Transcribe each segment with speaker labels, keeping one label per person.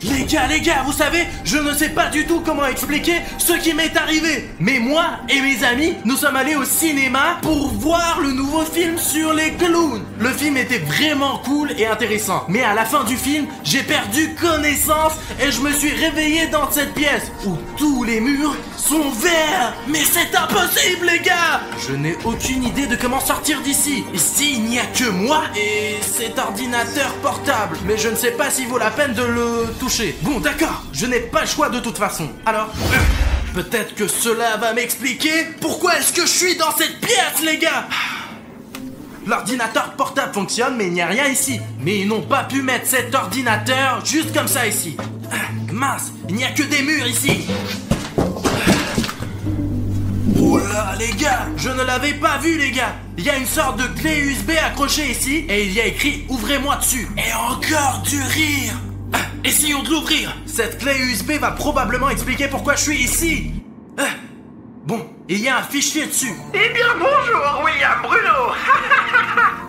Speaker 1: Les gars, vous savez, je ne sais pas du tout comment expliquer ce qui m'est arrivé. Mais moi et mes amis, nous sommes allés au cinéma pour voir le nouveau film sur les clowns. Le film était vraiment cool et intéressant. Mais à la fin du film, j'ai perdu connaissance et je me suis réveillé dans cette pièce où tous les murs sont verts. Mais c'est impossible, les gars! Je n'ai aucune idée de comment sortir d'ici. Ici, il n'y a que moi et cet ordinateur portable. Mais je ne sais pas s'il vaut la peine de le toucher. Bon, d'accord, je n'ai pas le choix de toute façon. Alors, peut-être que cela va m'expliquer pourquoi est-ce que je suis dans cette pièce, les gars! L'ordinateur portable fonctionne, mais il n'y a rien ici. Mais ils n'ont pas pu mettre cet ordinateur juste comme ça ici. Mince, il n'y a que des murs ici. Oh là, les gars, je ne l'avais pas vu, les gars. Il y a une sorte de clé USB accrochée ici et il y a écrit « Ouvrez-moi dessus ». Et encore du rire. Essayons de l'ouvrir. Cette clé USB va probablement expliquer pourquoi je suis ici. Bon, il y a un fichier dessus.
Speaker 2: Eh bien bonjour, William Bruno.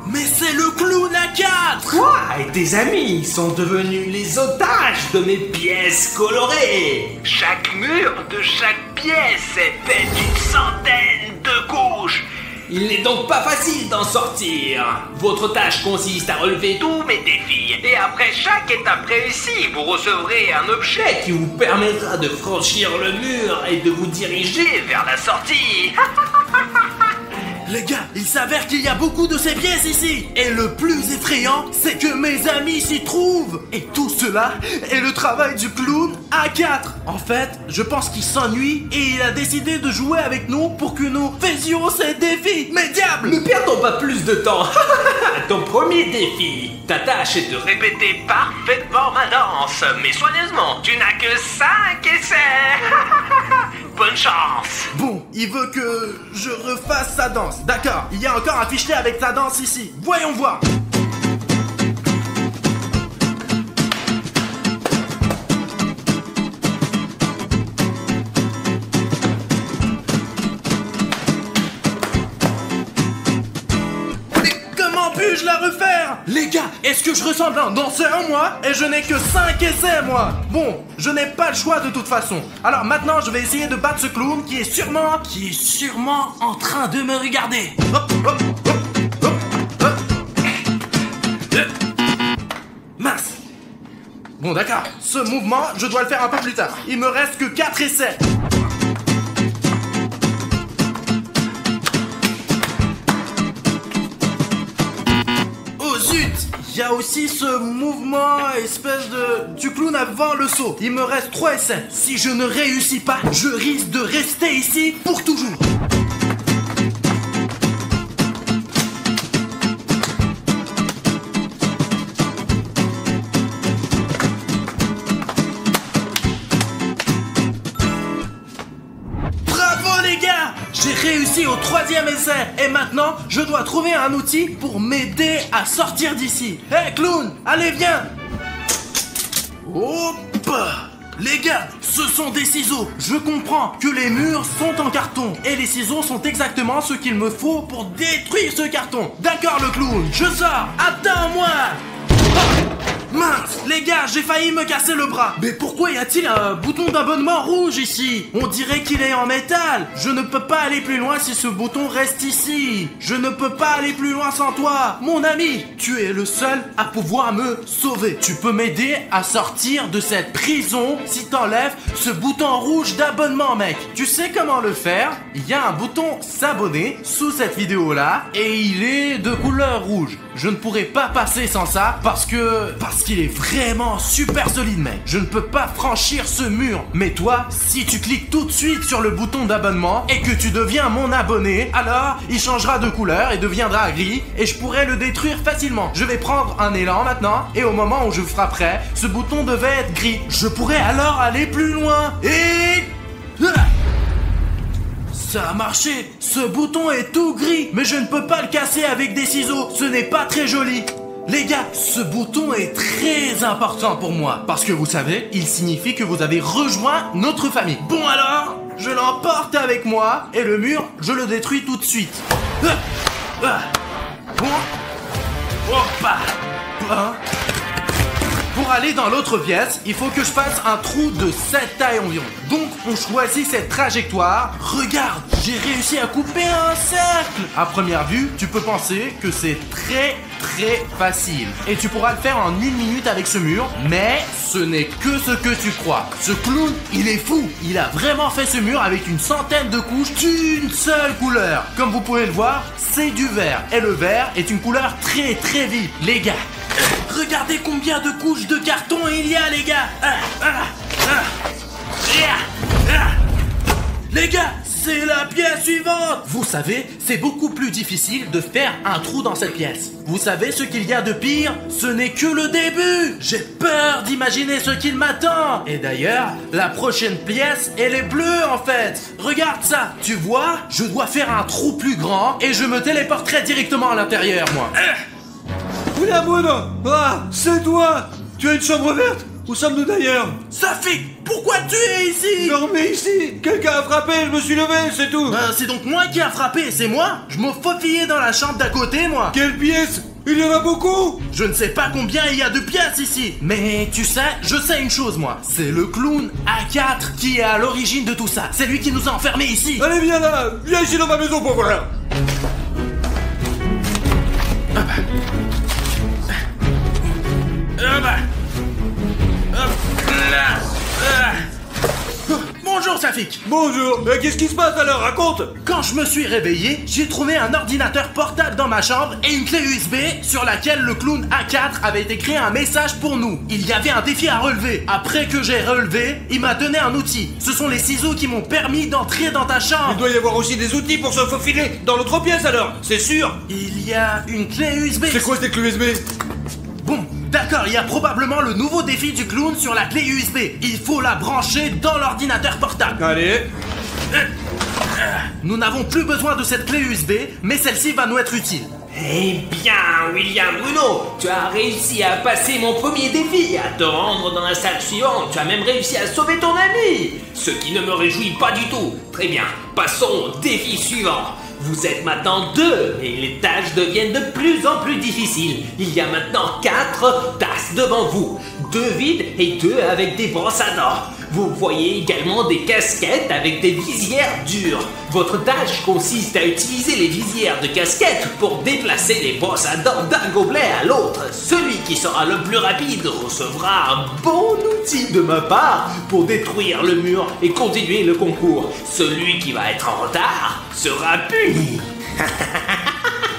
Speaker 1: Mais c'est le clown à 4.
Speaker 2: Toi et tes amis sont devenus les otages de mes pièces colorées. Chaque mur de chaque pièce est fait d'une centaine de couches. Il n'est donc pas facile d'en sortir. Votre tâche consiste à relever tous mes défis. Et après chaque étape réussie, vous recevrez un objet qui vous permettra de franchir le mur et de vous diriger vers la sortie.
Speaker 1: Les gars, il s'avère qu'il y a beaucoup de ces pièces ici. Et le plus effrayant, c'est que mes amis s'y trouvent. Et tout cela est le travail du clown A4. En fait, je pense qu'il s'ennuie et il a décidé de jouer avec nous pour que nous faisions ces défis. Mais diable!
Speaker 2: Ne perdons pas plus de temps. Ton premier défi, ta tâche est de répéter parfaitement ma danse. Mais soigneusement, tu n'as que 5 essais. Bonne chance.
Speaker 1: Bon, il veut que je refasse sa danse. D'accord, il y a encore un fichier avec sa danse ici. Voyons voir. Mais comment puis-je la refaire? Les gars, est-ce que je ressemble à un danseur, moi? Et je n'ai que 5 essais, moi. Bon, je n'ai pas le choix de toute façon. Alors maintenant, je vais essayer de battre ce clown qui est sûrement en train de me regarder. Hop, hop, hop, hop, hop. Mince. Bon, d'accord. Ce mouvement, je dois le faire un peu plus tard. Il me reste que 4 essais. Il y a aussi ce mouvement espèce du clown avant le saut. Il me reste 3 essais. Si je ne réussis pas, je risque de rester ici pour toujours. J'ai réussi au 3e essai et maintenant je dois trouver un outil pour m'aider à sortir d'ici. Hé clown, allez viens. Hop. Les gars, ce sont des ciseaux. Je comprends que les murs sont en carton et les ciseaux sont exactement ce qu'il me faut pour détruire ce carton. D'accord le clown, je sors. Attends-moi. Mince, les gars, j'ai failli me casser le bras. Mais pourquoi y a-t-il un bouton d'abonnement rouge ici? On dirait qu'il est en métal. Je ne peux pas aller plus loin si ce bouton reste ici. Je ne peux pas aller plus loin sans toi. Mon ami, tu es le seul à pouvoir me sauver. Tu peux m'aider à sortir de cette prison si t'enlèves ce bouton rouge d'abonnement, mec. Tu sais comment le faire? Il y a un bouton s'abonner sous cette vidéo-là et il est de couleur rouge. Je ne pourrai pas passer sans ça parce qu'il est vraiment super solide, mec. Je ne peux pas franchir ce mur. Mais toi, si tu cliques tout de suite sur le bouton d'abonnement et que tu deviens mon abonné, alors il changera de couleur et deviendra gris et je pourrai le détruire facilement. Je vais prendre un élan maintenant et au moment où je frapperai, ce bouton devait être gris. Je pourrais alors aller plus loin et... Ça a marché. Ce bouton est tout gris, mais je ne peux pas le casser avec des ciseaux. Ce n'est pas très joli. Les gars, ce bouton est très important pour moi. Parce que vous savez, il signifie que vous avez rejoint notre famille. Bon alors, je l'emporte avec moi et le mur, je le détruis tout de suite. Bon. Hop. 1. Bon. Pour aller dans l'autre pièce, il faut que je fasse un trou de cette taille environ. Donc on choisit cette trajectoire. Regarde, j'ai réussi à couper un cercle. À première vue, tu peux penser que c'est très facile. Et tu pourras le faire en 1 minute avec ce mur, mais ce n'est que ce que tu crois. Ce clown, il est fou. Il a vraiment fait ce mur avec une centaine de couches d'une seule couleur. Comme vous pouvez le voir, c'est du vert. Et le vert est une couleur très vive. Les gars, regardez combien de couches de carton il y a, les gars. Les gars, c'est la pièce suivante. Vous savez, c'est beaucoup plus difficile de faire un trou dans cette pièce. Vous savez ce qu'il y a de pire? Ce n'est que le début. J'ai peur d'imaginer ce qu'il m'attend. Et d'ailleurs, la prochaine pièce, elle est bleue en fait. Regarde ça. Tu vois, je dois faire un trou plus grand et je me téléporterai directement à l'intérieur, moi.
Speaker 3: William Bruno! Ah, c'est toi! Tu as une chambre verte? Où sommes-nous d'ailleurs?
Speaker 1: Safik, pourquoi tu es ici?
Speaker 3: Dormez ici! Quelqu'un a frappé, je me suis levé, c'est tout!
Speaker 1: C'est donc moi qui a frappé, c'est moi? Je me faufillais dans la chambre d'à côté, moi.
Speaker 3: Quelle pièce? Il y en a beaucoup!
Speaker 1: Je ne sais pas combien il y a de pièces ici. Mais tu sais, je sais une chose, moi. C'est le clown A4 qui est à l'origine de tout ça. C'est lui qui nous a enfermés ici.
Speaker 3: Allez, viens là! Viens ici dans ma maison pour voir!
Speaker 1: Bonjour Safik.
Speaker 3: Bonjour, mais qu'est-ce qui se passe alors? Raconte!
Speaker 1: Quand je me suis réveillé, j'ai trouvé un ordinateur portable dans ma chambre et une clé USB sur laquelle le clown A4 avait écrit un message pour nous. Il y avait un défi à relever. Après que j'ai relevé, il m'a donné un outil. Ce sont les ciseaux qui m'ont permis d'entrer dans ta chambre.
Speaker 3: Il doit y avoir aussi des outils pour se faufiler dans l'autre pièce alors, c'est sûr!
Speaker 1: Il y a une clé USB.
Speaker 3: C'est quoi cette clé USB?
Speaker 1: Bon, d'accord, il y a probablement le nouveau défi du clown sur la clé USB. Il faut la brancher dans l'ordinateur portable.
Speaker 3: Allez!
Speaker 1: Nous n'avons plus besoin de cette clé USB, mais celle-ci va nous être utile.
Speaker 2: Eh bien, William Bruno, tu as réussi à passer mon premier défi, à te rendre dans la salle suivante. Tu as même réussi à sauver ton ami, ce qui ne me réjouit pas du tout. Très bien, passons au défi suivant. Vous êtes maintenant 2 et les tâches deviennent de plus en plus difficiles. Il y a maintenant 4 tasses devant vous, 2 vides et 2 avec des brosses à dents. Vous voyez également des casquettes avec des visières dures. Votre tâche consiste à utiliser les visières de casquettes pour déplacer les brosses à dents d'un gobelet à l'autre. Celui qui sera le plus rapide recevra un bon outil de ma part pour détruire le mur et continuer le concours. Celui qui va être en retard sera puni.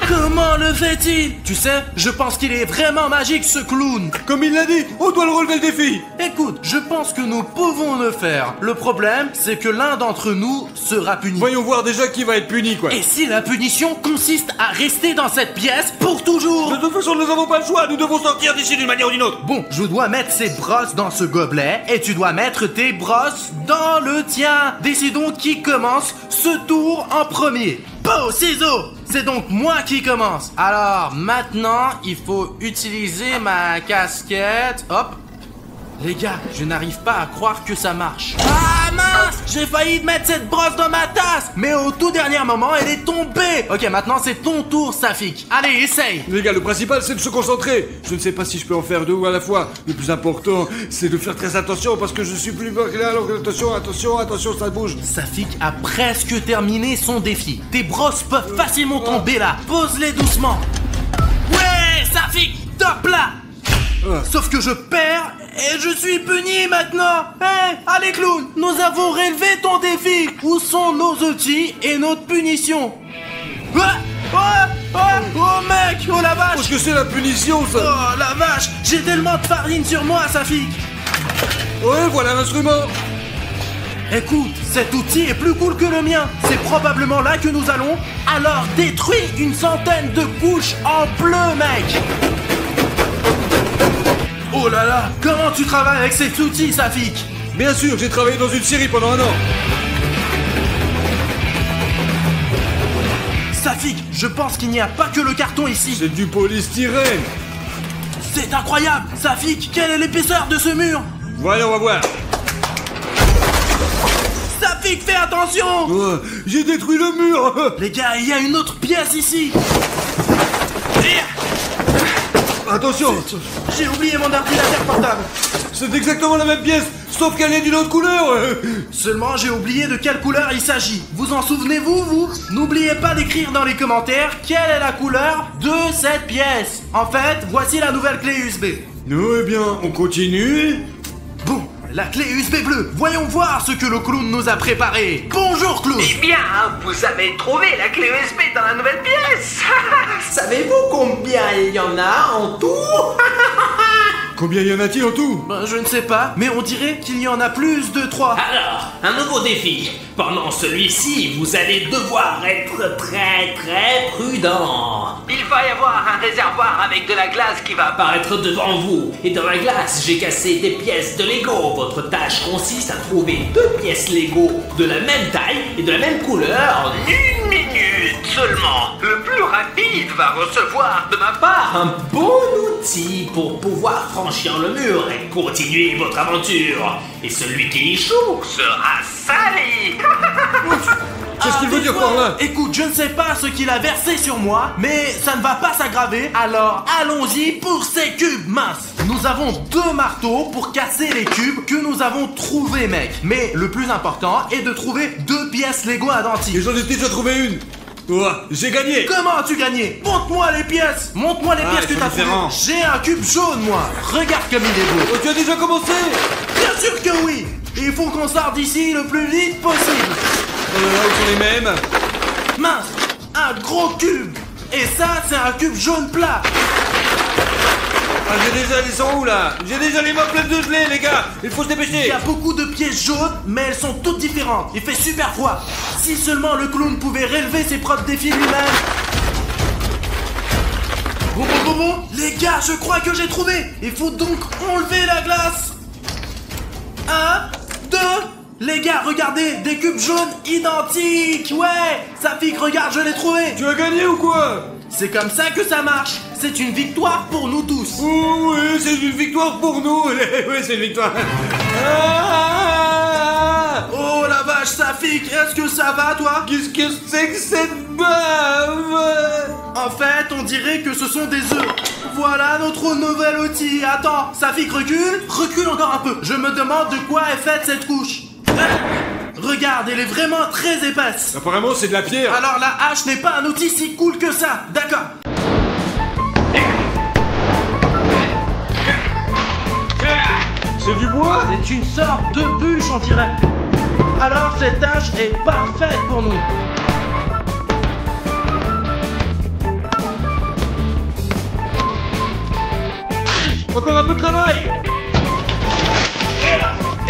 Speaker 1: Comment le fait-il? Tu sais, je pense qu'il est vraiment magique ce clown.
Speaker 3: Comme il l'a dit, on doit le relever le défi!
Speaker 1: Écoute, je pense que nous pouvons le faire. Le problème, c'est que l'un d'entre nous sera puni.
Speaker 3: Voyons voir déjà qui va être puni, quoi!
Speaker 1: Et si la punition consiste à rester dans cette pièce pour toujours?
Speaker 3: De toute façon, nous n'avons pas le choix, nous devons sortir d'ici d'une manière ou d'une autre!
Speaker 1: Bon, je dois mettre ces brosses dans ce gobelet et tu dois mettre tes brosses dans le tien. Décidons qui commence ce tour en premier. Beau ciseaux! C'est donc moi qui commence. Alors maintenant, il faut utiliser ma casquette. Hop. Les gars, je n'arrive pas à croire que ça marche. Ah mince! J'ai failli mettre cette brosse dans ma tasse! Mais au tout dernier moment, elle est tombée! Ok, maintenant c'est ton tour, Safik. Allez, essaye!
Speaker 3: Les gars, le principal c'est de se concentrer. Je ne sais pas si je peux en faire 2 à la fois. Le plus important, c'est de faire très attention parce que je suis plus bas que là. Alors attention, ça bouge.
Speaker 1: Safik a presque terminé son défi. Tes brosses peuvent facilement tomber là. Pose-les doucement. Ouais, Safik, top là! Sauf que je perds et je suis puni maintenant. Allez clown, nous avons relevé ton défi. Où sont nos outils et notre punition? Oh mec, oh la vache!
Speaker 3: Qu'est-ce que c'est la punition ça?
Speaker 1: Oh la vache, j'ai tellement de farine sur moi, Safik.
Speaker 3: Ouais, voilà l'instrument.
Speaker 1: Écoute, cet outil est plus cool que le mien. C'est probablement là que nous allons. Alors détruis une centaine de couches en bleu, mec. Oh là là, comment tu travailles avec cet outil, Safik?
Speaker 3: Bien sûr, j'ai travaillé dans une série pendant 1 an.
Speaker 1: Safik, je pense qu'il n'y a pas que le carton ici.
Speaker 3: C'est du polystyrène.
Speaker 1: C'est incroyable. Safik, quelle est l'épaisseur de ce mur?
Speaker 3: Voyons, on va voir.
Speaker 1: Safik, fais attention.
Speaker 3: J'ai détruit le mur.
Speaker 1: Les gars, il y a une autre pièce ici.
Speaker 3: Attention.
Speaker 1: J'ai oublié mon ordinateur portable.
Speaker 3: C'est exactement la même pièce, sauf qu'elle est d'une autre couleur.
Speaker 1: Seulement, j'ai oublié de quelle couleur il s'agit. Vous en souvenez-vous, vous? N'oubliez pas d'écrire dans les commentaires quelle est la couleur de cette pièce. En fait, voici la nouvelle clé USB.
Speaker 3: Eh bien, on continue.
Speaker 1: Bon, la clé USB bleue. Voyons voir ce que le clown nous a préparé. Bonjour, clown.
Speaker 2: Eh bien, vous avez trouvé la clé USB dans la nouvelle pièce. Savez-vous combien il y en a en tout?
Speaker 3: Combien y en a-t-il en tout?
Speaker 1: Ben, je ne sais pas, mais on dirait qu'il y en a plus de 3.
Speaker 2: Alors, un nouveau défi. Pendant celui-ci, vous allez devoir être très prudent. Il va y avoir un réservoir avec de la glace qui va apparaître devant vous. Et dans la glace, j'ai cassé des pièces de Lego. Votre tâche consiste à trouver 2 pièces Lego de la même taille et de la même couleur en 1 minute seulement. Le plus rapide va recevoir de ma part un bon outil pour pouvoir franchir le mur et continuer votre aventure. Et celui qui échoue sera sali.
Speaker 3: Qu'est-ce qu'il veut dire par là?
Speaker 1: Écoute, je ne sais pas ce qu'il a versé sur moi, mais ça ne va pas s'aggraver. Alors, allons-y pour ces cubes minces. Nous avons 2 marteaux pour casser les cubes que nous avons trouvés, mec. Mais le plus important est de trouver 2 pièces Lego à
Speaker 3: Et
Speaker 1: dentiste.
Speaker 3: j'en ai déjà trouvé une. J'ai gagné.
Speaker 1: Comment as-tu gagné? Montre-moi les pièces. Montre-moi les pièces que
Speaker 3: c'est
Speaker 1: t'as trouvées.
Speaker 3: différent.
Speaker 1: J'ai un cube jaune, moi. Regarde comme il est beau.
Speaker 3: Oh, tu as déjà commencé?
Speaker 1: Bien sûr que oui. Il faut qu'on sorte d'ici le plus vite possible.
Speaker 3: Ils sont les mêmes.
Speaker 1: Mince, un gros cube. Et ça, c'est un cube jaune plat.
Speaker 3: Ils sont où là? J'ai déjà les mains pleines de gelée, les gars. Il faut se
Speaker 1: Il
Speaker 3: dépêcher.
Speaker 1: y a beaucoup de pièces jaunes, mais elles sont toutes différentes. Il fait super froid. Si seulement le clown pouvait relever ses propres défis lui-même. Bon, les gars, je crois que j'ai trouvé. Il faut donc enlever la glace. 1, 2. Les gars, regardez, des cubes jaunes identiques. Ouais, Safik, regarde, je l'ai trouvé.
Speaker 3: Tu as gagné ou quoi?
Speaker 1: C'est comme ça que ça marche. C'est une victoire pour nous tous.
Speaker 3: Oh oui, c'est une victoire pour nous. Oui, c'est une victoire.
Speaker 1: Oh la vache, Safik, est-ce que ça va, toi?
Speaker 3: Qu'est-ce que c'est que cette bave?
Speaker 1: En fait, on dirait que ce sont des œufs. Voilà notre nouvel outil. Attends, Safik, recule. Recule encore un peu. Je me demande de quoi est faite cette couche. Regarde, elle est vraiment très épaisse.
Speaker 3: Apparemment, c'est de la pierre.
Speaker 1: Alors la hache n'est pas un outil si cool que ça. D'accord.
Speaker 3: C'est du bois?
Speaker 1: C'est une sorte de bûche, on dirait. Alors cette hache est parfaite pour nous.
Speaker 3: Encore un peu de travail.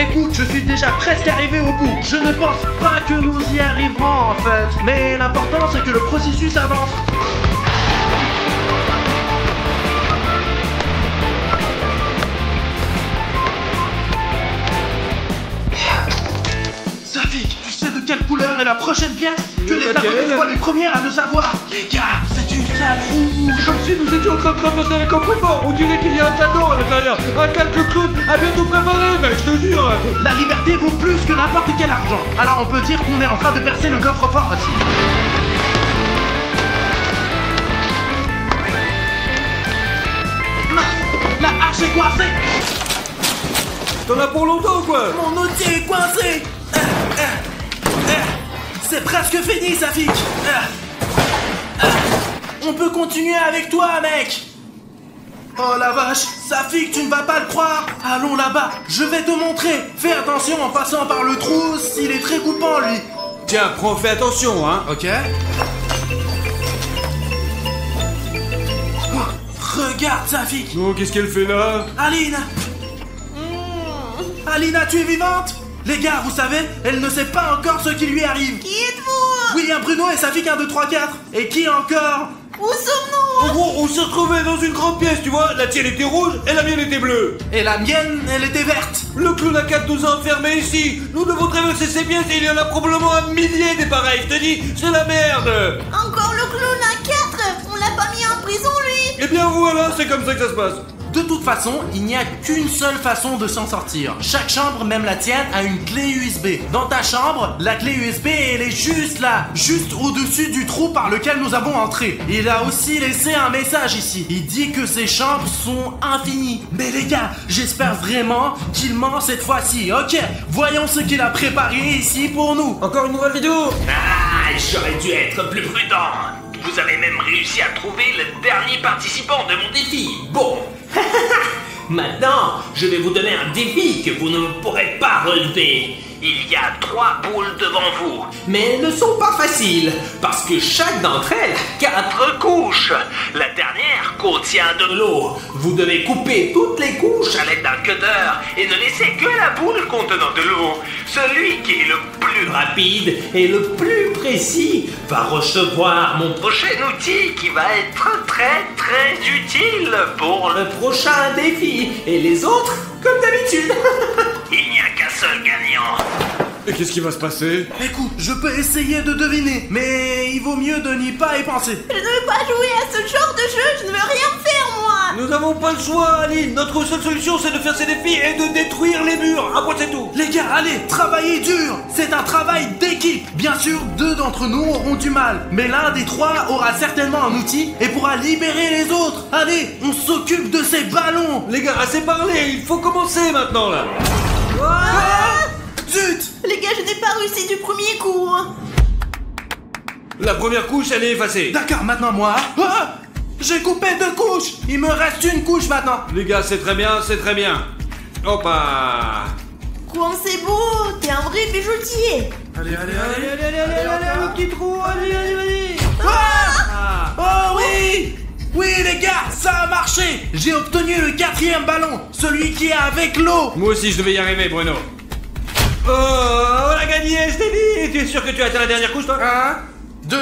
Speaker 1: Écoute, je suis déjà presque arrivé au bout. Je ne pense pas que nous y arriverons en fait. Mais l'important c'est que le processus avance. Safik, tu sais de quelle couleur est la prochaine pièce? Que les abonnés soient les premières à le savoir. Les gars, c'est une salle rouge.
Speaker 3: Comme si nous étions en train de ramasser un coffre-fort. On dirait qu'il y a un cadeau à l'intérieur. Un calque clown à bientôt préparé, mec, je te jure.
Speaker 1: La liberté vaut plus que n'importe quel argent. Alors on peut dire qu'on est en train de percer le coffre-fort aussi. La hache est coincée.
Speaker 3: T'en as pour longtemps, quoi?
Speaker 1: Mon outil est coincé. C'est presque fini, Safik. On peut continuer avec toi, mec. Oh la vache, Safik, tu ne vas pas le croire. Allons là-bas, je vais te montrer. Fais attention en passant par le trou, s'il est très coupant, lui.
Speaker 3: Tiens, fais attention, hein.
Speaker 1: Ok. Oh, regarde, Safik.
Speaker 3: Oh, qu'est-ce qu'elle fait là?
Speaker 1: Aline. Alina, tu es vivante? Les gars, vous savez, elle ne sait pas encore ce qui lui arrive.
Speaker 4: Qui êtes-vous?
Speaker 1: William Bruno et Safik 1, 2, 3, 4. Et qui encore?
Speaker 4: Où sommes-nous?
Speaker 3: En gros, on s'est retrouvés dans une grande pièce, tu vois. La tienne était rouge et la mienne était bleue.
Speaker 1: Et la mienne, elle était verte.
Speaker 3: Le clown à 4 nous a enfermés ici. Nous devons traverser ces pièces et il y en a probablement un millier des pareils. Je te dis, c'est la merde.
Speaker 4: Encore le clown à 4? On l'a pas mis en prison, lui?
Speaker 3: Eh bien voilà, c'est comme ça que ça se passe.
Speaker 1: De toute façon, il n'y a qu'une seule façon de s'en sortir. Chaque chambre, même la tienne, a une clé USB. Dans ta chambre, la clé USB, elle est juste là, juste au-dessus du trou par lequel nous avons entré. Il a aussi laissé un message ici. Il dit que ces chambres sont infinies. Mais les gars, j'espère vraiment qu'il ment cette fois-ci. Ok, voyons ce qu'il a préparé ici pour nous.
Speaker 3: Encore une nouvelle vidéo?
Speaker 2: Ah, j'aurais dû être plus prudent. Vous avez même réussi à trouver le dernier participant de mon défi. Bon. Maintenant, je vais vous donner un défi que vous ne pourrez pas relever. Il y a 3 boules devant vous, mais elles ne sont pas faciles, parce que chaque d'entre elles a 4 couches. La dernière contient de l'eau. Vous devez couper toutes les couches à l'aide d'un cutter et ne laisser que la boule contenant de l'eau. Celui qui est le plus rapide et le plus précis va recevoir mon prochain outil qui va être très très utile pour le prochain défi. Et les autres, comme d'habitude. Il n'y a qu'un seul gagnant.
Speaker 3: Et qu'est-ce qui va se passer?
Speaker 1: Écoute, je peux essayer de deviner, mais il vaut mieux de n'y pas y penser.
Speaker 4: Je ne veux pas jouer à ce genre de jeu, je ne veux rien faire moi.
Speaker 3: Nous n'avons pas le choix, Aline. Notre seule solution, c'est de faire ces défis et de détruire les murs. À moi, c'est tout.
Speaker 1: Les gars, allez, travaillez dur. C'est un travail d'équipe. Bien sûr, 2 d'entre nous auront du mal, mais l'un des 3 aura certainement un outil et pourra libérer les autres. Allez, on s'occupe de ces ballons.
Speaker 3: Les gars, assez parlé. Il faut commencer maintenant, là.
Speaker 1: Zut!
Speaker 4: Les gars, je n'ai pas réussi du premier coup.
Speaker 3: La première couche, elle est effacée.
Speaker 1: D'accord, maintenant moi. Ah, j'ai coupé 2 couches. Il me reste une couche maintenant.
Speaker 3: Les gars, c'est très bien, c'est très bien. Hop là.
Speaker 4: Quoi, c'est beau, t'es un vrai bijoutier.
Speaker 1: Allez,
Speaker 3: le petit trou, allez, vas-y.
Speaker 1: Oh oui! Oui les gars, ça a marché. J'ai obtenu le 4e ballon, celui qui est avec l'eau.
Speaker 3: Moi aussi, je devais y arriver, Bruno. Oh, on a gagné, je t'ai dit. Tu es sûr que tu as atteint la dernière couche, toi?
Speaker 1: 1, 2...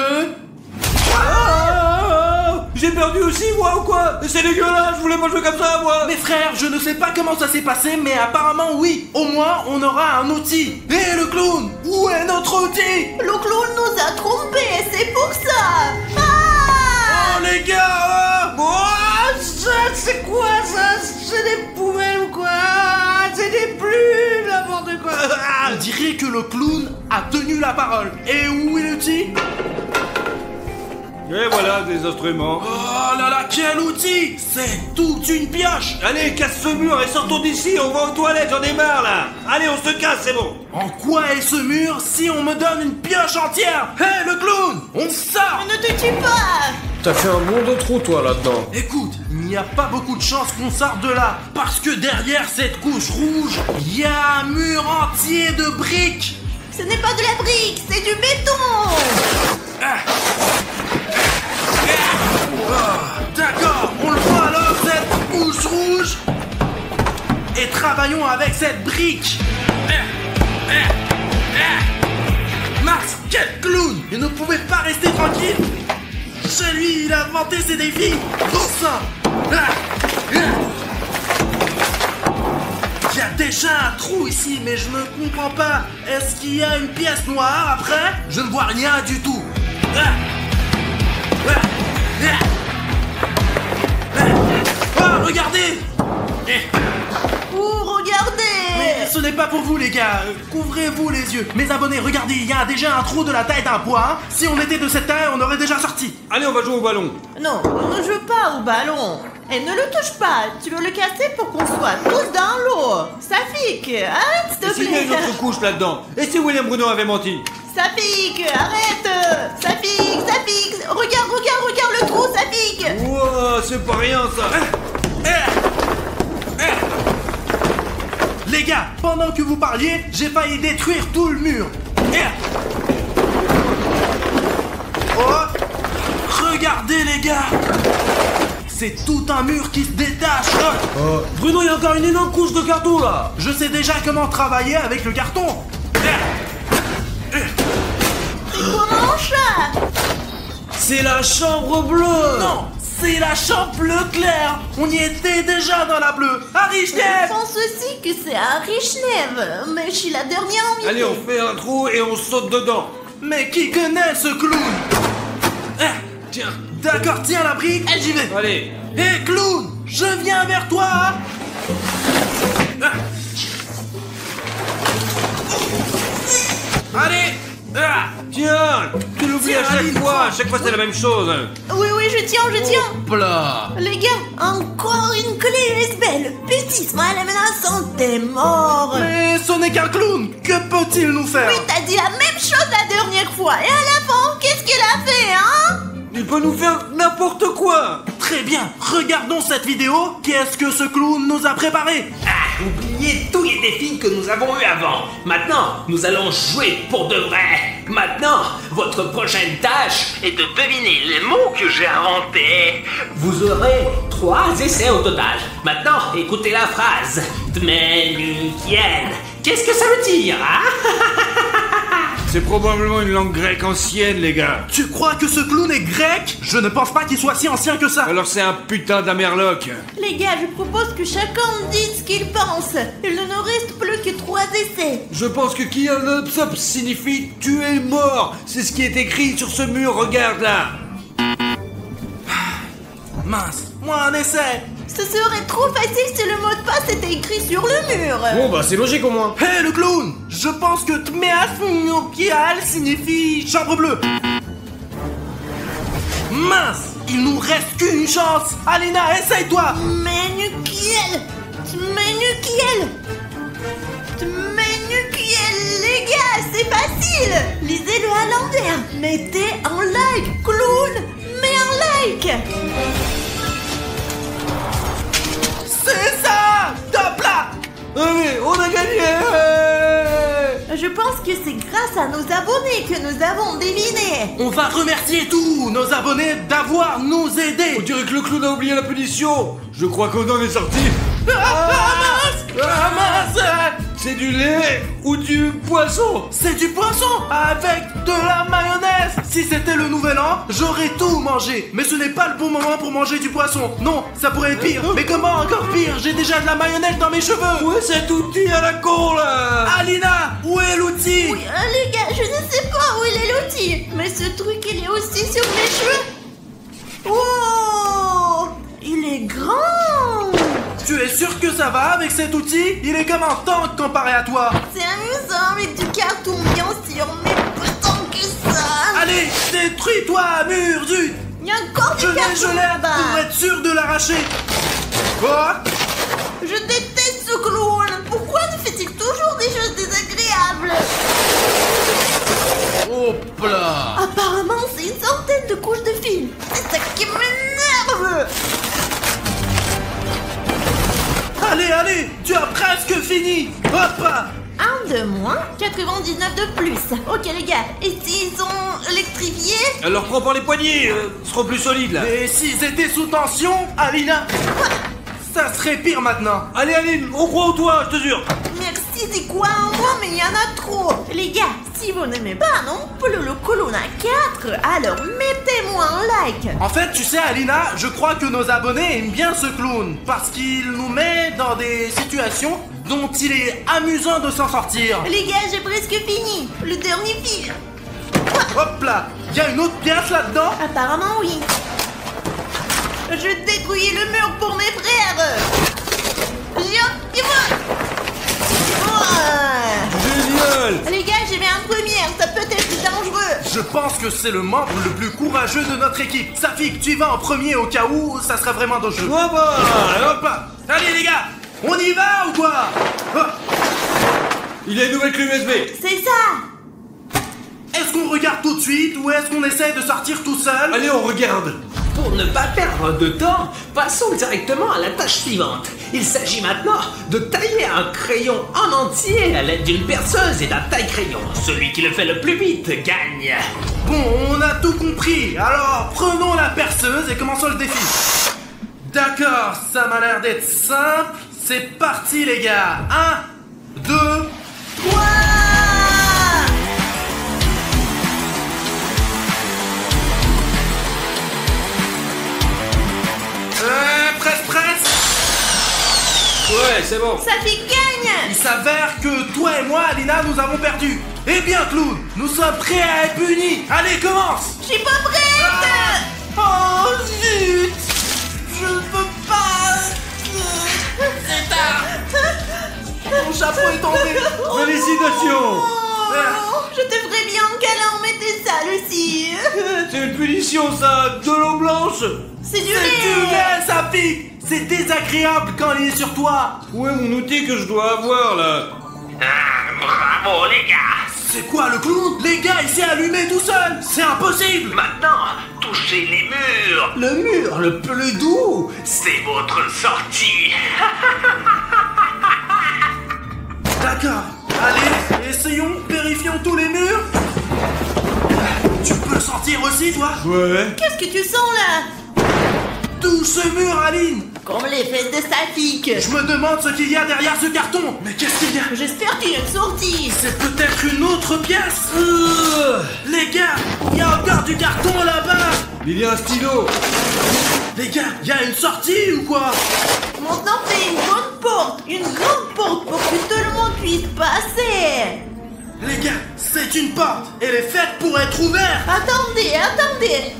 Speaker 3: J'ai perdu aussi, moi, ou quoi? C'est dégueulasse, je voulais pas jouer comme ça, moi.
Speaker 1: Mes frères, je ne sais pas comment ça s'est passé, mais apparemment oui. Au moins, on aura un outil. Et le clown, où est notre outil?
Speaker 4: Le clown nous a trompés, c'est pour ça.
Speaker 1: Oh les gars,
Speaker 3: Ça, c'est quoi, ça? C'est des poubelles ou quoi? C'est des plumes, n'importe quoi.
Speaker 1: on dirait que le clown a tenu la parole. Et où est l'outil?
Speaker 3: Et voilà, des instruments.
Speaker 1: Oh là là, quel outil! C'est toute une pioche!
Speaker 3: Allez, casse ce mur et sortons d'ici, on va aux toilettes, j'en ai marre, là. Allez, on se casse, c'est bon.
Speaker 1: En quoi est ce mur si on me donne une pioche entière? Hé, le clown! On sort!
Speaker 4: Ne te tue pas.
Speaker 5: T'as fait un bon de trou, toi, là-dedans.
Speaker 1: Écoute, il n'y a pas beaucoup de chances qu'on sorte de là, parce que derrière cette couche rouge, il y a un mur entier de briques!
Speaker 4: Ce n'est pas de la brique, c'est du béton.
Speaker 1: D'accord, on le voit alors, cette couche rouge! Et travaillons avec cette brique! Max, quel clown! Il ne pouvait pas rester tranquille! Chez lui, il a inventé ses défis! Bon sang! Il y a déjà un trou ici, mais je ne comprends pas. Est-ce qu'il y a une pièce noire après? Je ne vois rien du tout. Oh, regardez!
Speaker 4: Regardez.
Speaker 1: Mais ce n'est pas pour vous les gars, couvrez-vous les yeux. Mes abonnés, regardez, il y a déjà un trou de la taille d'un pois. Si on était de cette taille, on aurait déjà sorti.
Speaker 3: Allez, on va jouer au ballon.
Speaker 4: Non, on ne joue pas au ballon. Et ne le touche pas, tu veux le casser pour qu'on soit tous dans l'eau. Safik, arrête s'il te
Speaker 3: S'il y a
Speaker 4: plaît.
Speaker 3: une autre couche là-dedans. Et si William Bruno avait menti?
Speaker 4: Safik, arrête. Safik, regarde le trou, Safik.
Speaker 3: Wow, c'est pas rien ça.
Speaker 1: Les gars, pendant que vous parliez, j'ai failli détruire tout le mur. Oh, regardez les gars. C'est tout un mur qui se détache.
Speaker 3: Bruno, il y a encore une énorme couche de carton là.
Speaker 1: Je sais déjà comment travailler avec le carton.
Speaker 4: Comment ça?
Speaker 3: C'est la chambre bleue.
Speaker 1: Non, c'est la chambre bleu clair. On y était déjà dans la bleue. Harry
Speaker 4: Je
Speaker 1: Schneef.
Speaker 4: pense aussi que c'est Harry Schneef, mais je suis la dernière invitée.
Speaker 3: Allez, on fait un trou et on saute dedans.
Speaker 1: Mais qui connaît ce clown?
Speaker 3: Tiens,
Speaker 1: D'accord, tiens la brique et j'y vais.
Speaker 3: Allez.
Speaker 1: Hé clown, je viens vers toi. Allez.
Speaker 3: Tiens, tu l'oublies à chaque fois. À chaque fois, c'est la même chose.
Speaker 4: Oui, je tiens.
Speaker 1: Hopla.
Speaker 4: Les gars, encore une clé USB. Le bêtisme à la menaçante, t'es mort.
Speaker 1: Mais ce n'est qu'un clown. Que peut-il nous faire?
Speaker 4: Oui, t'as dit la même chose la dernière fois. Et à la fin, qu'est-ce qu'il a fait, hein?
Speaker 3: Il peut nous faire n'importe quoi.
Speaker 1: Très bien, regardons cette vidéo. Qu'est-ce que ce clown nous a préparé?
Speaker 2: Oubliez tous les défis que nous avons eus avant. Maintenant, nous allons jouer pour de vrai. Maintenant, votre prochaine tâche est de deviner les mots que j'ai inventés. Vous aurez 3 essais au total. Maintenant, écoutez la phrase. Dmenukiel. Qu'est-ce que ça veut dire, hein?
Speaker 3: C'est probablement une langue grecque ancienne, les gars.
Speaker 1: Tu crois que ce clown est grec? Je ne pense pas qu'il soit si ancien que ça.
Speaker 3: Alors c'est un putain d'Amerloc.
Speaker 4: Les gars, je propose que chacun dise ce qu'il pense. Il ne nous reste plus que 3 essais.
Speaker 3: Je pense que Kianopsop signifie tuer mort. C'est ce qui est écrit sur ce mur, regarde là.
Speaker 1: Mince, moi un essai.
Speaker 4: Ce serait trop facile si le mot de passe était écrit sur le mur.
Speaker 5: Bon bah c'est logique au moins.
Speaker 1: Hé le clown, je pense que Tmeasmukial signifie chambre bleue. Mince, il nous reste qu'une chance. Alina, essaye-toi.
Speaker 4: Tmenukiel. Les gars, c'est facile. Lisez-le à l'envers. Mettez un like. Clown, mets un like.
Speaker 1: C'est ça. Top là.
Speaker 3: Allez, on a gagné.
Speaker 4: Je pense que c'est grâce à nos abonnés que nous avons deviné.
Speaker 1: On va remercier tous nos abonnés d'avoir nous aidés.
Speaker 3: On dirait que le clown a oublié la punition. Je crois qu'on en est sorti.
Speaker 1: Ah mince.
Speaker 3: C'est du lait ou du poisson?
Speaker 1: C'est du poisson avec de la mayonnaise. Si c'était le nouvel an, j'aurais tout mangé. Mais ce n'est pas le bon moment pour manger du poisson. Non, ça pourrait être pire. Mais comment encore pire? J'ai déjà de la mayonnaise dans mes cheveux.
Speaker 3: Où est cet outil à la con là?
Speaker 1: Alina, où est l'outil?
Speaker 4: Oui, les gars, je ne sais pas où il est l'outil. Mais ce truc, il est aussi sur mes cheveux. Oh, il est grand.
Speaker 1: Tu es sûr que ça va avec cet outil? Il est comme un tank comparé à toi.
Speaker 4: C'est amusant avec du carton, bien sûr, mais pas tant que ça.
Speaker 1: Allez, détruis-toi, mur, zut.
Speaker 4: Il y a encore du
Speaker 1: Je
Speaker 4: carton
Speaker 1: l'ai
Speaker 4: là-bas.
Speaker 1: pour être sûr de l'arracher. Quoi?
Speaker 4: Je déteste ce clown. Pourquoi ne fait-il toujours des choses désagréables?
Speaker 1: Hop là.
Speaker 4: Apparemment, c'est une centaine de couches de fil. C'est ça qui m'énerve.
Speaker 1: Allez, tu as presque fini. Hop là.
Speaker 4: 1 de moins, 99 de plus. Ok les gars, et s'ils sont électrifiés?
Speaker 3: Alors prends par les poignets, ils seront plus solides là.
Speaker 1: Et s'ils étaient sous tension, Alina? Ça serait pire maintenant.
Speaker 3: Allez Aline, on croit en toi, je te jure.
Speaker 4: Merci, c'est quoi en moi, mais il y en a trop. Les gars, si vous n'aimez pas non plus le colonne à 4, alors mettez-moi un like.
Speaker 1: En fait, tu sais, Alina, je crois que nos abonnés aiment bien ce clown parce qu'il nous met dans des situations dont il est amusant de s'en sortir.
Speaker 4: Les gars, j'ai presque fini. Le dernier fil.
Speaker 1: Hop là, il y a une autre pièce là-dedans?
Speaker 4: Apparemment, oui. Je détruis le mur pour mes frères.
Speaker 3: Génial.
Speaker 4: Les gars, j'ai mis un première, ça peut être dangereux.
Speaker 1: Je pense que c'est le membre le plus courageux de notre équipe. Safik, tu y vas en premier au cas où ça serait vraiment dangereux.
Speaker 3: Ouais bah.
Speaker 1: Hop là. Allez les gars, on y va ou quoi? Hop.
Speaker 3: Il y a une nouvelle clé USB.
Speaker 4: C'est ça.
Speaker 1: Est-ce qu'on regarde tout de suite ou est-ce qu'on essaie de sortir tout seul?
Speaker 3: Allez, on regarde.
Speaker 2: Pour ne pas perdre de temps, passons directement à la tâche suivante. Il s'agit maintenant de tailler un crayon en entier à l'aide d'une perceuse et d'un taille-crayon. Celui qui le fait le plus vite gagne.
Speaker 1: Bon, on a tout compris. Alors, prenons la perceuse et commençons le défi. D'accord, ça m'a l'air d'être simple. C'est parti les gars. 1, 2, 3. Presse.
Speaker 3: Ouais, c'est bon.
Speaker 4: Ça fait gagne.
Speaker 1: Il s'avère que toi et moi, Alina, nous avons perdu. Eh bien, clown, nous sommes prêts à être punis. Allez, commence.
Speaker 4: Je suis pas prête. Oh zut! Je ne peux pas.
Speaker 1: C'est tard. Mon chapeau est tombé.
Speaker 3: Félicitations.
Speaker 4: Oh, je te ferais bien qu'elle en mettait ça, Lucie.
Speaker 3: C'est une punition, ça. De l'eau blanche.
Speaker 4: C'est du
Speaker 1: C'est du
Speaker 4: lait.
Speaker 1: lait, ça pique. C'est désagréable quand il est sur toi.
Speaker 3: Où est mon outil que je dois avoir, là?
Speaker 2: Bravo les gars.
Speaker 1: C'est quoi le clown? Les gars, il s'est allumé tout seul. C'est impossible.
Speaker 2: Maintenant, touchez les murs.
Speaker 1: Le mur, le plus doux.
Speaker 2: C'est votre sortie.
Speaker 1: D'accord. Allez, essayons, vérifions tous les murs. Tu peux le sentir aussi, toi?
Speaker 3: Ouais.
Speaker 4: Qu'est-ce que tu sens là?
Speaker 1: Tout ce mur, Aline.
Speaker 4: Comme les fesses de Safik.
Speaker 1: Je me demande ce qu'il y a derrière ce carton. Mais qu'est-ce qu'il y a?
Speaker 4: J'espère qu'il y a une sortie.
Speaker 1: C'est peut-être une autre pièce. Les gars, il y a encore du carton là-bas.
Speaker 3: Il y a un stylo.
Speaker 1: Les gars, il y a une sortie ou quoi?
Speaker 4: Maintenant, fais une grande porte pour que tout le monde puisse passer.
Speaker 1: Les gars, c'est une porte. Elle est faite pour être ouverte.
Speaker 4: Attendez,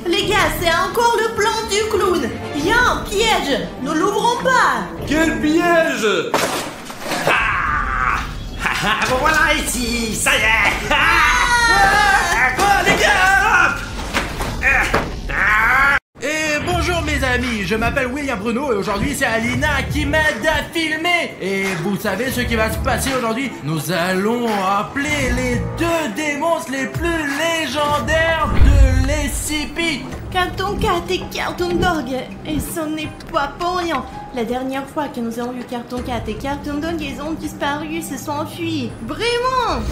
Speaker 4: les gars, c'est encore le plan du clown. Il y a un piège, ne l'ouvrons pas.
Speaker 3: Quel piège!
Speaker 2: Bon voilà ici, ça y est.
Speaker 1: Oh, les gars! Et bonjour mes amis, je m'appelle William Bruno et aujourd'hui c'est Alina qui m'aide à filmer. Et vous savez ce qui va se passer aujourd'hui? Nous allons appeler les deux démons les plus légendaires de l'SCP.
Speaker 4: Cartoon Cat et Cartoon Dog. Et ce n'est pas pour rien. La dernière fois que nous avons vu Cartoon Cat et Cartoon Dog, ils ont disparu, se sont enfuis. Vraiment!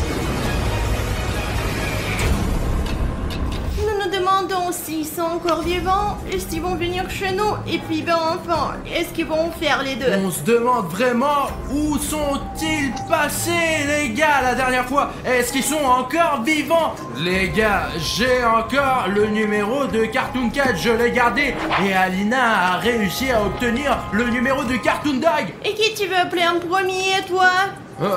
Speaker 4: Nous nous demandons s'ils sont encore vivants, est-ce qu'ils vont venir chez nous, et puis ben enfin, est-ce qu'ils vont faire les deux?
Speaker 1: On se demande vraiment où sont-ils passés les gars la dernière fois? Est-ce qu'ils sont encore vivants? Les gars, j'ai encore le numéro de Cartoon Cat, je l'ai gardé. Et Alina a réussi à obtenir le numéro de Cartoon Dog.
Speaker 4: Et qui tu veux appeler en premier, toi?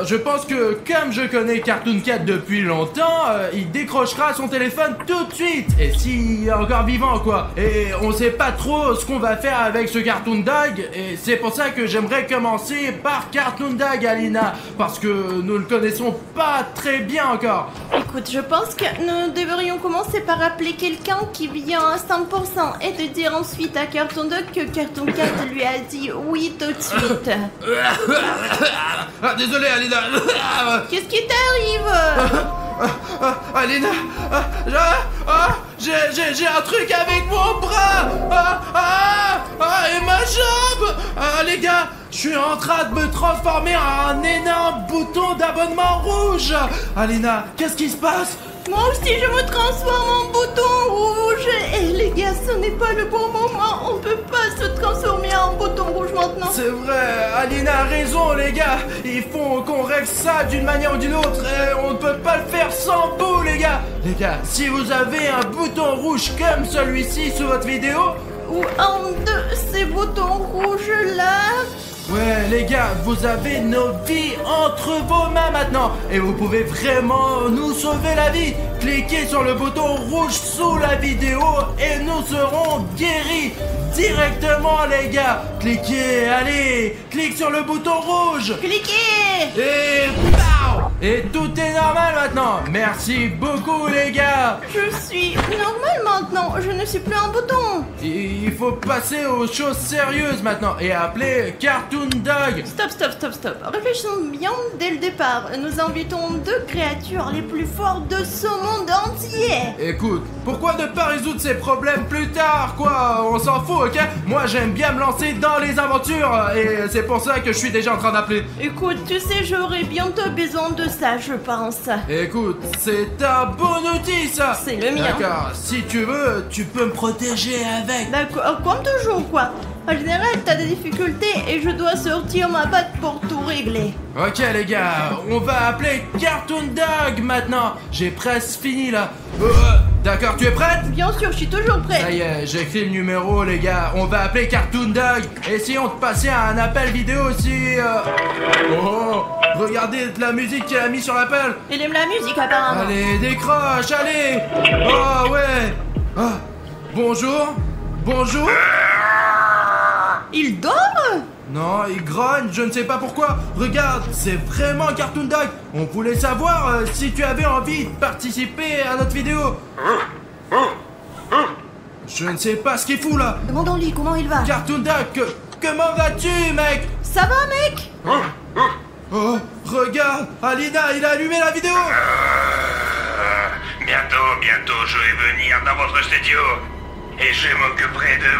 Speaker 1: Je pense que comme je connais Cartoon Cat depuis longtemps, il décrochera son téléphone tout de suite. Et s'il est encore vivant quoi. Et on sait pas trop ce qu'on va faire avec ce Cartoon Dog. Et c'est pour ça que j'aimerais commencer par Cartoon Dog, Alina. Parce que nous le connaissons pas très bien encore.
Speaker 4: Écoute, je pense que nous devrions commencer par appeler quelqu'un qui vient à 100% et de dire ensuite à Cartoon Dog que Cartoon Cat lui a dit oui tout de suite.
Speaker 1: Ah, désolé Alina.
Speaker 4: Qu'est-ce qui t'arrive?
Speaker 1: Alina, j'ai un truc avec mon bras. Et ma jambe. Les gars, je suis en train de me transformer en un énorme bouton d'abonnement rouge. Alina, qu'est-ce qui se passe?
Speaker 4: Moi aussi je me transforme en bouton rouge. Et les gars, ce n'est pas le bon moment. On peut pas se transformer en bouton rouge maintenant.
Speaker 1: C'est vrai, Alina a raison les gars. Il faut qu'on règle ça d'une manière ou d'une autre. Et on ne peut pas le faire sans vous les gars. Les gars, si vous avez un bouton rouge comme celui-ci sous votre vidéo,
Speaker 4: Ou un de ces boutons rouges là.
Speaker 1: ouais les gars, vous avez nos vies entre vos mains maintenant. Et vous pouvez vraiment nous sauver la vie. Cliquez sur le bouton rouge sous la vidéo et nous serons guéris directement les gars. Cliquez, allez, clique sur le bouton rouge.
Speaker 4: Cliquez.
Speaker 1: Et pow! Et tout est normal maintenant. Merci beaucoup les gars.
Speaker 4: Je suis normale maintenant. Je ne suis plus un bouton.
Speaker 1: Il faut passer aux choses sérieuses maintenant et appeler Cartoon Dog.
Speaker 4: Stop. Réfléchissons bien dès le départ. Nous invitons deux créatures les plus fortes de ce monde entier.
Speaker 1: Écoute, pourquoi ne pas résoudre ces problèmes plus tard, quoi? On s'en fout, ok? Moi, j'aime bien me lancer dans les aventures et c'est pour ça que je suis déjà en train d'appeler.
Speaker 4: Écoute, tu sais, j'aurai bientôt besoin de ça, je pense.
Speaker 1: Écoute, c'est un bon outil, ça.
Speaker 4: C'est le mien.
Speaker 1: D'accord, si tu veux, tu peux me protéger avec.
Speaker 4: D'accord, comme toujours, quoi. En général, t'as des difficultés et je dois sortir ma batte pour tout régler.
Speaker 1: Ok les gars, on va appeler Cartoon Dog maintenant. J'ai presque fini là. D'accord, tu es prête?
Speaker 4: Bien sûr, je suis toujours
Speaker 1: Ça
Speaker 4: prête.
Speaker 1: y est, j'ai écrit le numéro les gars. On va appeler Cartoon Dog. Essayons de passer à un appel vidéo aussi. Oh, regardez la musique qu'il a mis sur l'appel.
Speaker 4: Il aime la musique apparemment.
Speaker 1: Allez, décroche, allez. Oh ouais. Ah, bonjour. Bonjour.
Speaker 4: Il dort?
Speaker 1: Non, il grogne, je ne sais pas pourquoi. Regarde, c'est vraiment Cartoon Dog. On voulait savoir si tu avais envie de participer à notre vidéo. Je ne sais pas ce qu'il fout là.
Speaker 4: Demandons-lui comment il va.
Speaker 1: Cartoon Dog, comment vas-tu, mec?
Speaker 4: Ça va, mec?
Speaker 1: Oh, regarde, Alina, il a allumé la vidéo.
Speaker 2: Bientôt, je vais venir dans votre studio. Et je m'occuperai de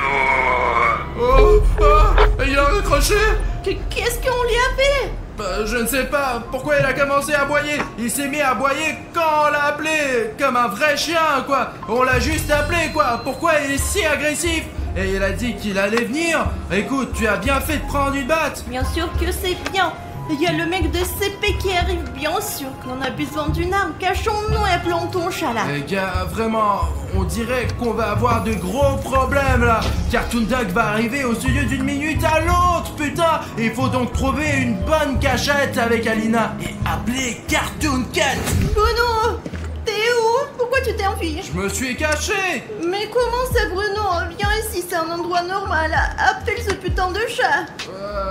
Speaker 2: vous.
Speaker 1: Il a raccroché.
Speaker 4: Qu'est-ce qu'on lui a fait?
Speaker 1: Je ne sais pas pourquoi il a commencé à aboyer. Il s'est mis à aboyer quand on l'a appelé. Comme un vrai chien, quoi. On l'a juste appelé, quoi. Pourquoi il est si agressif? Et il a dit qu'il allait venir. Écoute, tu as bien fait de prendre une batte.
Speaker 4: Bien sûr que c'est bien. Il y a le mec de CP qui arrive, bien sûr qu'on a besoin d'une arme. Cachons-nous et appelons ton chat là.
Speaker 1: Les gars, vraiment, on dirait qu'on va avoir de gros problèmes là. Cartoon Dog va arriver au studio d'une minute à l'autre, putain. Il faut donc trouver une bonne cachette avec Alina et appeler Cartoon Cat.
Speaker 4: Bruno, t'es où? Pourquoi tu t'es enfui?
Speaker 1: Je me suis caché.
Speaker 4: Mais comment ça, Bruno? Viens ici, c'est un endroit normal. Appelle ce putain de chat.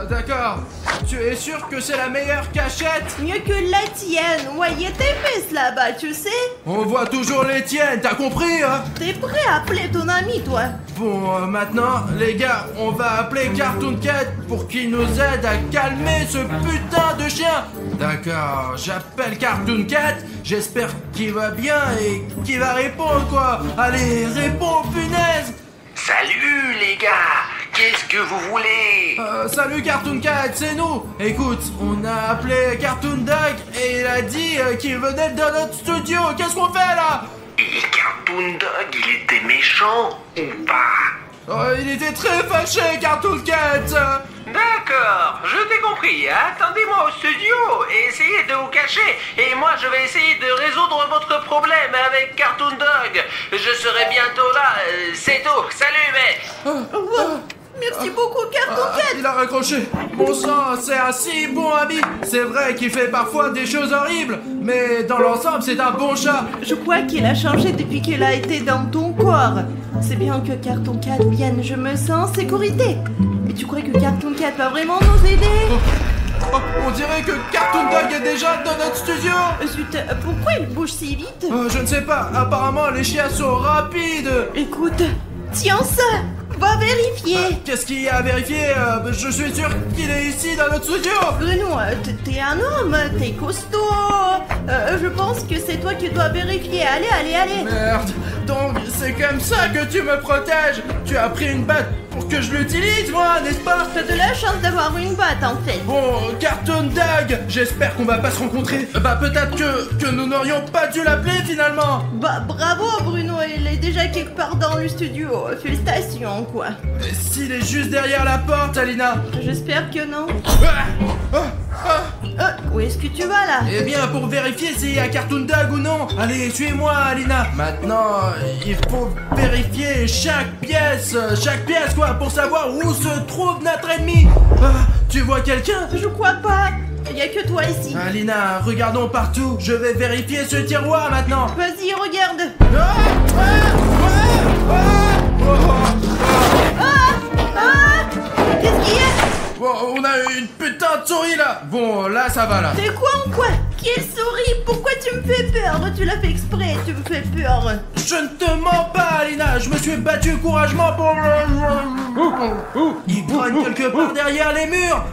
Speaker 1: D'accord. Tu es sûr que c'est la meilleure cachette?
Speaker 4: Mieux que la tienne. Ouais, y a tes fesses là-bas, tu sais?
Speaker 1: On voit toujours les tiennes, t'as compris, hein?
Speaker 4: T'es prêt à appeler ton ami, toi?
Speaker 1: Bon, maintenant, les gars, on va appeler Cartoon Cat pour qu'il nous aide à calmer ce putain de chien. D'accord, j'appelle Cartoon Cat, j'espère qu'il va bien et qu'il va répondre, quoi. Allez, réponds, punaise.
Speaker 2: Salut les gars, qu'est-ce que vous voulez?
Speaker 1: Salut Cartoon Cat, c'est nous. Écoute, on a appelé Cartoon Dog et il a dit qu'il venait dans notre studio. Qu'est-ce qu'on fait là?
Speaker 2: Et Cartoon Dog, il était méchant ou pas?
Speaker 1: Il était très fâché, Cartoon Cat.
Speaker 2: D'accord, je t'ai compris. Attendez-moi au studio et essayez de vous cacher. Et moi, je vais essayer de résoudre votre problème avec Cartoon Dog. Je serai bientôt là. C'est tout. Salut, mec.
Speaker 4: Merci beaucoup, Cartoon Cat.
Speaker 1: Il a raccroché. Bon sang, c'est un si bon ami. C'est vrai qu'il fait parfois des choses horribles, mais dans l'ensemble, c'est un bon chat.
Speaker 4: Je crois qu'il a changé depuis qu'il a été dans ton corps. C'est bien que Cartoon Cat vienne, je me sens en sécurité. Et tu crois que Cartoon Cat va vraiment nous aider?
Speaker 1: On dirait que Cartoon Dog est déjà dans notre studio.
Speaker 4: Zut, pourquoi il bouge si vite?
Speaker 1: Je ne sais pas, apparemment les chiens sont rapides.
Speaker 4: Écoute, tiens ça. Va vérifier.
Speaker 1: Qu'est-ce qu'il y a à vérifier? Je suis sûr qu'il est ici dans notre studio.
Speaker 4: Bruno, t'es un homme, t'es costaud. Je pense que c'est toi qui dois vérifier. Allez.
Speaker 1: Merde, donc c'est comme ça que tu me protèges. Tu as pris une batte pour que je l'utilise, moi, n'est-ce pas?
Speaker 4: T'as de la chance d'avoir une batte, en fait.
Speaker 1: Bon, Cartoon Dog, j'espère qu'on va pas se rencontrer. Peut-être que nous n'aurions pas dû l'appeler finalement.
Speaker 4: Bravo, Bruno, il est déjà quelque part dans le studio. Félicitations, quoi.
Speaker 1: Et s'il est juste derrière la porte, Alina?
Speaker 4: J'espère que non. Où est-ce que tu vas, là?
Speaker 1: Eh bien, pour vérifier s'il y a Cartoon Dog ou non. Allez, suis-moi, Alina. Maintenant, il faut vérifier chaque pièce, quoi, pour savoir où se trouve notre ennemi. Tu vois quelqu'un?
Speaker 4: Je crois pas. Il y a que toi ici.
Speaker 1: Alina, regardons partout. Je vais vérifier ce tiroir maintenant.
Speaker 4: Vas-y, regarde. Qu'est-ce qu'il y a?
Speaker 1: Bon, on a une putain de souris là. Bon, là ça va là.
Speaker 4: C'est quoi en quoi? Quelle souris? Pourquoi tu me fais peur? Tu l'as fait exprès, tu me fais peur.
Speaker 1: Je ne te mens pas, Alina. Je me suis battu courageusement pour... Il grogne quelque part derrière les murs.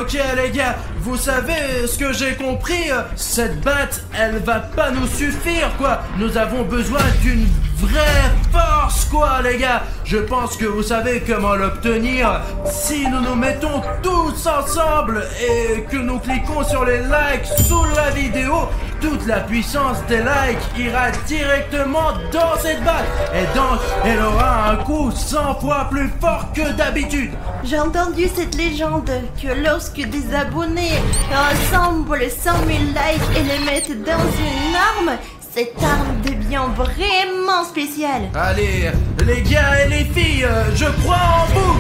Speaker 1: Ok les gars. Vous savez ce que j'ai compris? Cette batte, elle va pas nous suffire, quoi. Nous avons besoin d'une vraie force, quoi, les gars. Je pense que vous savez comment l'obtenir. Si nous nous mettons tous ensemble et que nous cliquons sur les likes sous la vidéo, toute la puissance des likes ira directement dans cette batte. Et donc, elle aura un coup 100 fois plus fort que d'habitude.
Speaker 4: J'ai entendu cette légende que lorsque des abonnés rassemblent 100 000 likes et les mettent dans une arme, cette arme devient vraiment spéciale.
Speaker 1: Allez, les gars et les filles, je crois en vous.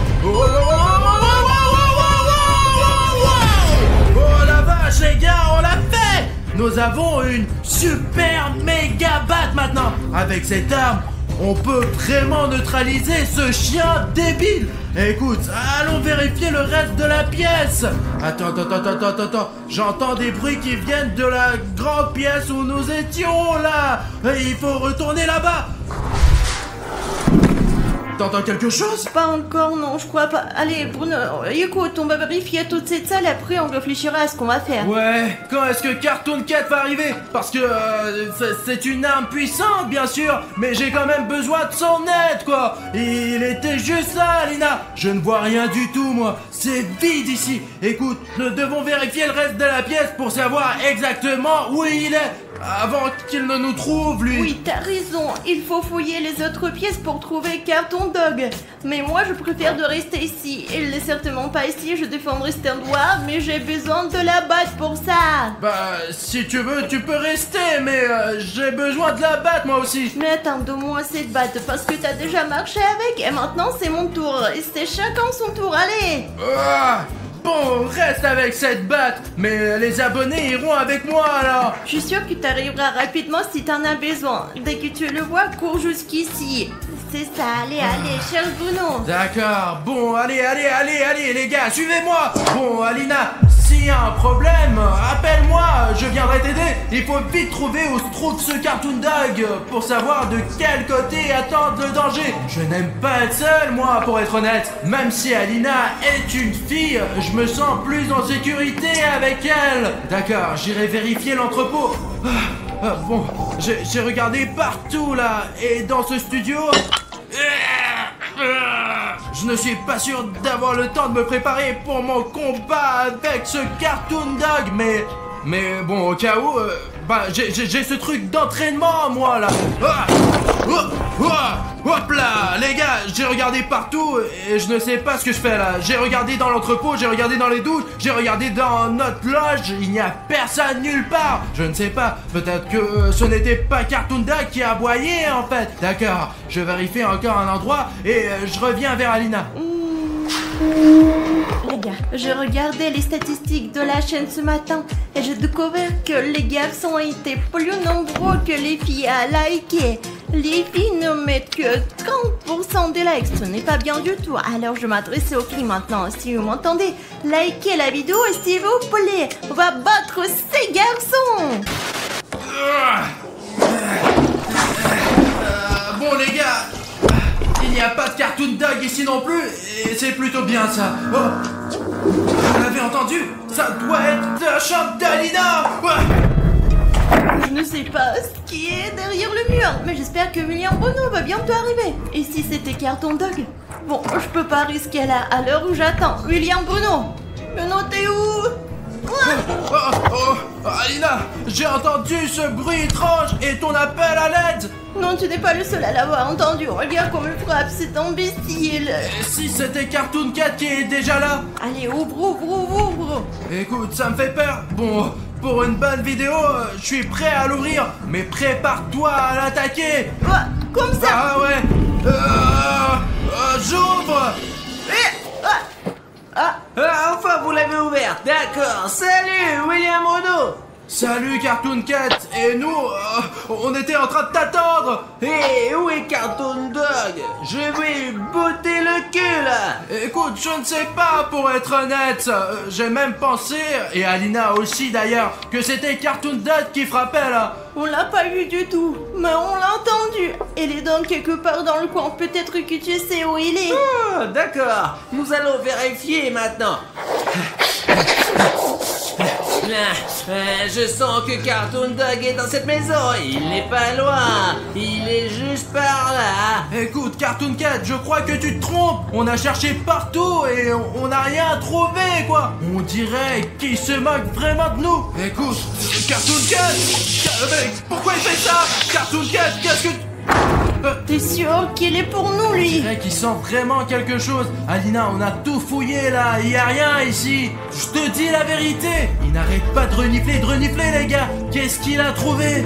Speaker 1: Oh la vache, les gars, on l'a fait. Nous avons une super méga batte maintenant. Avec cette arme, on peut vraiment neutraliser ce chien débile. Écoute, allons vérifier le reste de la pièce. Attends, j'entends des bruits qui viennent de la grande pièce où nous étions là. Il faut retourner là-bas. T'entends quelque chose?
Speaker 4: Pas encore, non, je crois pas. Allez, Bruno, écoute, on va vérifier toute cette salle, après on réfléchira à ce qu'on va faire.
Speaker 1: Ouais, quand est-ce que Cartoon Cat va arriver? Parce que c'est une arme puissante, bien sûr, mais j'ai quand même besoin de son aide, quoi. Il était juste là, Alina. Je ne vois rien du tout, moi. C'est vide ici. Écoute, nous devons vérifier le reste de la pièce pour savoir exactement où il est. Avant qu'il ne nous trouve, lui.
Speaker 4: Oui, t'as raison, il faut fouiller les autres pièces pour trouver Cartoon Dog. Mais moi, je préfère de rester ici. Il n'est certainement pas ici, je défendrai cet endroit, mais j'ai besoin de la battre pour ça.
Speaker 1: Bah, si tu veux, tu peux rester, mais j'ai besoin de la battre, moi aussi.
Speaker 4: Mais attends, donne-moi cette batte, parce que t'as déjà marché avec, et maintenant c'est mon tour. Et c'est chacun son tour, allez.
Speaker 1: Bon, reste avec cette batte, mais les abonnés iront avec moi alors.
Speaker 4: Je suis sûre que tu arriveras rapidement si t'en as besoin. Dès que tu le vois, cours jusqu'ici. C'est ça, allez, cherche Bruno.
Speaker 1: D'accord, bon, allez, les gars, suivez-moi. Bon, Alina, s'il y a un problème, appelle-moi, je viendrai t'aider. Il faut vite trouver où se trouve ce Cartoon Dog pour savoir de quel côté attendre le danger. Je n'aime pas être seul, moi, pour être honnête. Même si Alina est une fille, je me sens plus en sécurité avec elle. D'accord, j'irai vérifier l'entrepôt. Bon, j'ai regardé partout là, et dans ce studio... Je ne suis pas sûr d'avoir le temps de me préparer pour mon combat avec ce Cartoon Dog, mais bon, au cas où, j'ai ce truc d'entraînement, moi, là. Hop là, les gars, j'ai regardé partout et je ne sais pas ce que je fais là. J'ai regardé dans l'entrepôt, j'ai regardé dans les douches, j'ai regardé dans notre loge, il n'y a personne nulle part. Je ne sais pas, peut-être que ce n'était pas Cartoon Dog qui aboyait en fait. D'accord, je vérifie encore un endroit et je reviens vers Alina.
Speaker 4: Les gars, je regardais les statistiques de la chaîne ce matin et j'ai découvert que les garçons étaient plus nombreux que les filles à liker. Les filles ne mettent que 30% des likes, ce n'est pas bien du tout. Alors je m'adresse aux filles maintenant, si vous m'entendez, likez la vidéo s'il vous plaît. On va battre ces garçons.
Speaker 1: Bon les gars, il n'y a pas de Cartoon Dog ici non plus, et c'est plutôt bien ça. Oh, vous l'avez entendu? Ça doit être la chambre d'Alina.
Speaker 4: Je ne sais pas ce qui est derrière le mur, mais j'espère que William Bruno va bientôt arriver. Et si c'était Cartoon Dog? Bon, je peux pas risquer là, à l'heure où j'attends. William Bruno, t'es où?
Speaker 1: Alina, j'ai entendu ce bruit étrange et ton appel à l'aide.
Speaker 4: Non, tu n'es pas le seul à l'avoir entendu. Regarde comme il frappe, c'est imbécile.
Speaker 1: Et si c'était Cartoon Cat qui est déjà là?
Speaker 4: Allez, ouvre.
Speaker 1: Écoute, ça me fait peur. Bon, pour une bonne vidéo, je suis prêt à l'ouvrir, mais prépare-toi à l'attaquer.
Speaker 4: Comme ça.
Speaker 1: Ah ouais. J'ouvre.
Speaker 2: Enfin, vous l'avez ouvert, d'accord. Salut, William Bruno.
Speaker 1: Salut Cartoon Cat. Et nous, on était en train de t'attendre.
Speaker 2: Hé, où est Cartoon Dog? Je vais lui botter le cul, là.
Speaker 1: Écoute, je ne sais pas, pour être honnête. J'ai même pensé, et Alina aussi d'ailleurs, que c'était Cartoon Dog qui frappait là.
Speaker 4: On l'a pas vu du tout, mais on l'a entendu. Il est donc quelque part dans le coin, peut-être que tu sais où il est.
Speaker 2: Oh, d'accord, nous allons vérifier maintenant. Je sens que Cartoon Dog est dans cette maison. Il n'est pas loin. Il est juste par là.
Speaker 1: Écoute, Cartoon Cat, je crois que tu te trompes. On a cherché partout et on n'a rien trouvé, quoi. On dirait qu'il se moque vraiment de nous. Écoute, Cartoon Cat, mais pourquoi il fait ça? Cartoon Cat, qu'est-ce que...
Speaker 4: T'es sûr qu'il est pour nous, lui?
Speaker 1: Je dirais qu'il sent vraiment quelque chose. Alina, on a tout fouillé là, il y a rien ici. Je te dis la vérité. Il n'arrête pas de renifler, les gars. Qu'est-ce qu'il a trouvé?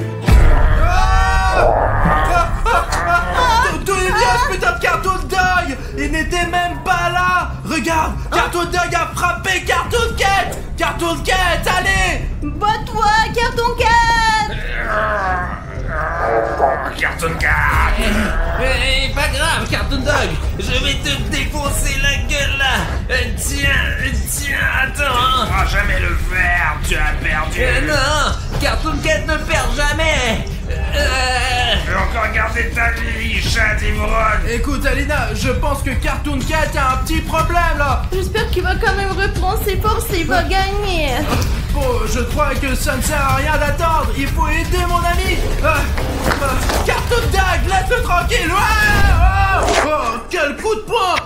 Speaker 1: D'où il vient ce putain de Cartoon Dog? Il n'était même pas là. Regarde, Cartoon Dog a frappé Cartoon Cat. Cartoon Cat, allez.
Speaker 4: Bats-toi, Cartoon Cat.
Speaker 2: Cartoon Cat. Pas grave, Cartoon Dog, je vais te défoncer la gueule là. Tiens, attends.
Speaker 6: Tu pourras jamais le faire, tu as perdu.
Speaker 2: Non, Cartoon Cat ne perd jamais.
Speaker 6: Je vais encore garder ta vie, chat d'ivrogne.
Speaker 1: Écoute Alina, je pense que Cartoon Cat a un petit problème là.
Speaker 4: J'espère qu'il va quand même reprendre ses forces et va gagner.
Speaker 1: Bon, je crois que ça ne sert à rien d'attendre. Il faut aider mon ami. Cartoon Dog, laisse-le tranquille. Oh, quel coup de poing.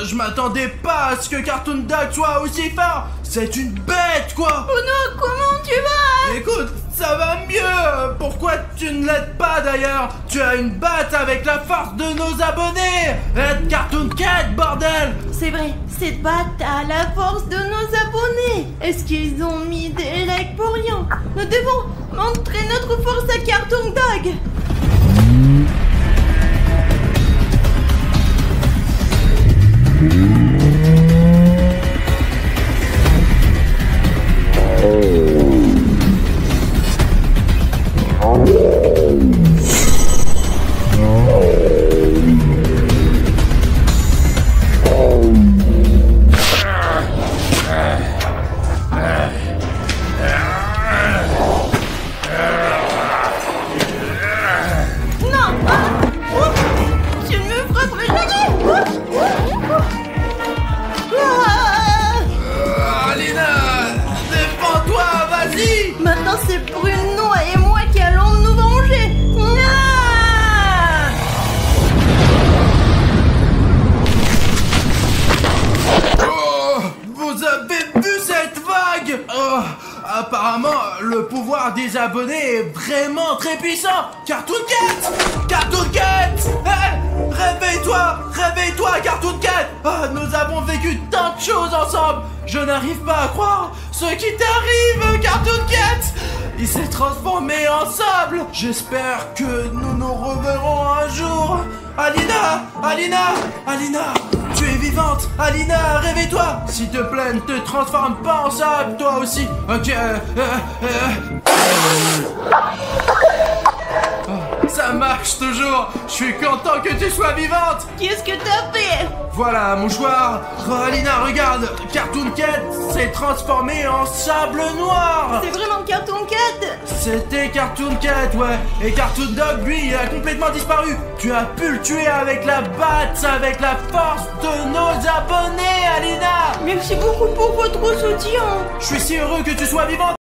Speaker 1: Je m'attendais pas à ce que Cartoon Dog soit aussi fort. C'est une bête quoi.
Speaker 4: Oh non, comment tu vas?
Speaker 1: Écoute, ça va mieux. Pourquoi tu ne l'aides pas d'ailleurs? Tu as une batte avec la force de nos abonnés. Aide Cartoon Cat, bordel.
Speaker 4: C'est vrai, cette batte a la force de nos abonnés. Est-ce qu'ils ont mis des likes pour rien? Nous devons montrer notre force à Cartoon Dog. Maintenant c'est Bruno et moi qui allons nous venger.
Speaker 1: Oh, vous avez vu cette vague? Apparemment, le pouvoir des abonnés est vraiment très puissant. Cartoon Cat! Cartoon Cat! Hey, réveille-toi, Cartoon Cat! Nous avons vécu tant de choses ensemble. Je n'arrive pas à croire ce qui t'arrive, Cartoon Cat! Il s'est transformé en sable. J'espère que nous nous reverrons un jour. Alina, tu es vivante. Alina, réveille-toi. S'il te plaît, ne te transforme pas en sable, toi aussi. Ok, ça marche toujours. Je suis content que tu sois vivante.
Speaker 4: Qu'est-ce que t'as fait?
Speaker 1: Voilà, mouchoir. Alina, regarde. Cartoon Cat s'est transformé en sable noir.
Speaker 4: C'est vraiment Cartoon Cat?
Speaker 1: C'était Cartoon Cat, ouais. Et Cartoon Dog, lui, il a complètement disparu. Tu as pu le tuer avec la batte, avec la force de nos abonnés, Alina.
Speaker 4: Merci beaucoup pour votre soutien.
Speaker 1: Je suis si heureux que tu sois vivante.